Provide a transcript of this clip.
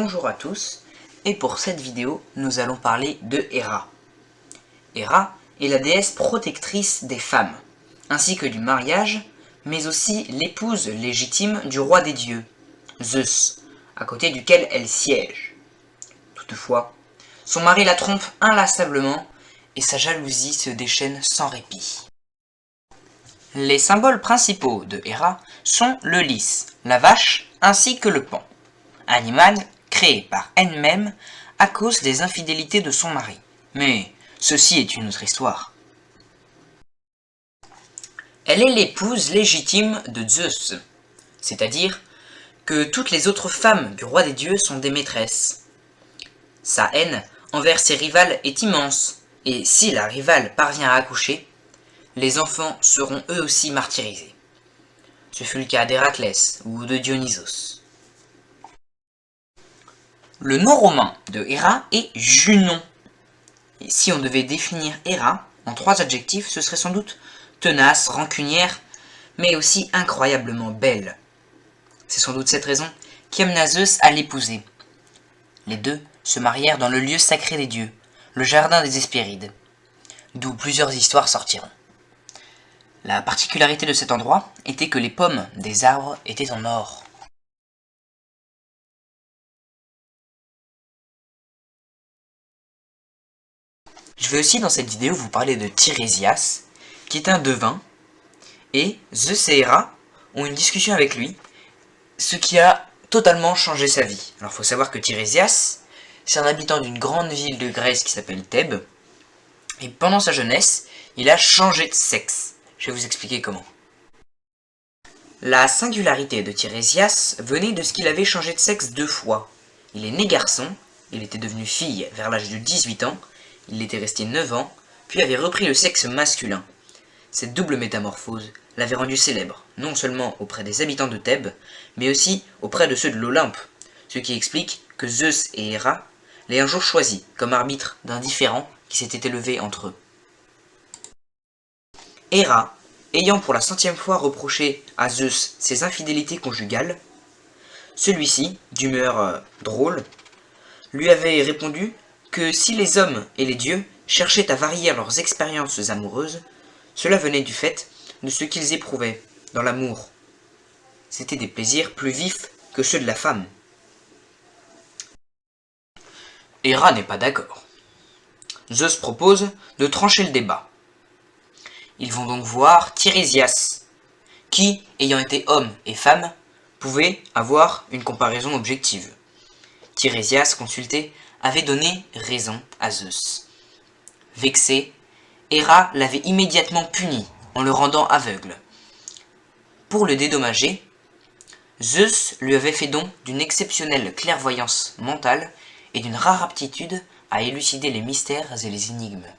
Bonjour à tous, et pour cette vidéo, nous allons parler de Héra. Héra est la déesse protectrice des femmes, ainsi que du mariage, mais aussi l'épouse légitime du roi des dieux, Zeus, à côté duquel elle siège. Toutefois, son mari la trompe inlassablement, et sa jalousie se déchaîne sans répit. Les symboles principaux de Héra sont le lys, la vache ainsi que le paon, animal créé par elle-même à cause des infidélités de son mari. Mais ceci est une autre histoire. Elle est l'épouse légitime de Zeus, c'est-à-dire que toutes les autres femmes du roi des dieux sont des maîtresses. Sa haine envers ses rivales est immense, et si la rivale parvient à accoucher, les enfants seront eux aussi martyrisés. Ce fut le cas d'Héraclès ou de Dionysos. Le nom romain de Héra est Junon. Et si on devait définir Héra en 3 adjectifs, ce serait sans doute tenace, rancunière, mais aussi incroyablement belle. C'est sans doute cette raison qui amena Zeus à l'épouser. Les deux se marièrent dans le lieu sacré des dieux, le jardin des Hespérides, d'où plusieurs histoires sortiront. La particularité de cet endroit était que les pommes des arbres étaient en or. Je vais aussi dans cette vidéo vous parler de Tirésias, qui est un devin, et Zeus et Héra ont une discussion avec lui, ce qui a totalement changé sa vie. Alors il faut savoir que Tirésias, c'est un habitant d'une grande ville de Grèce qui s'appelle Thèbes, et pendant sa jeunesse, il a changé de sexe. Je vais vous expliquer comment. La singularité de Tirésias venait de ce qu'il avait changé de sexe 2 fois. Il est né garçon, il était devenu fille vers l'âge de 18 ans, il était resté 9 ans, puis avait repris le sexe masculin. Cette double métamorphose l'avait rendu célèbre, non seulement auprès des habitants de Thèbes, mais aussi auprès de ceux de l'Olympe, ce qui explique que Zeus et Héra l'aient un jour choisi comme arbitre d'un différend qui s'était élevé entre eux. Héra, ayant pour la 100e fois reproché à Zeus ses infidélités conjugales, celui-ci, d'humeur drôle, lui avait répondu que si les hommes et les dieux cherchaient à varier leurs expériences amoureuses, cela venait du fait de ce qu'ils éprouvaient dans l'amour. C'étaient des plaisirs plus vifs que ceux de la femme. Héra n'est pas d'accord. Zeus propose de trancher le débat. Ils vont donc voir Tirésias, qui, ayant été homme et femme, pouvait avoir une comparaison objective. Tirésias, consulté, avait donné raison à Zeus. Vexé, Héra l'avait immédiatement puni en le rendant aveugle. Pour le dédommager, Zeus lui avait fait don d'une exceptionnelle clairvoyance mentale et d'une rare aptitude à élucider les mystères et les énigmes.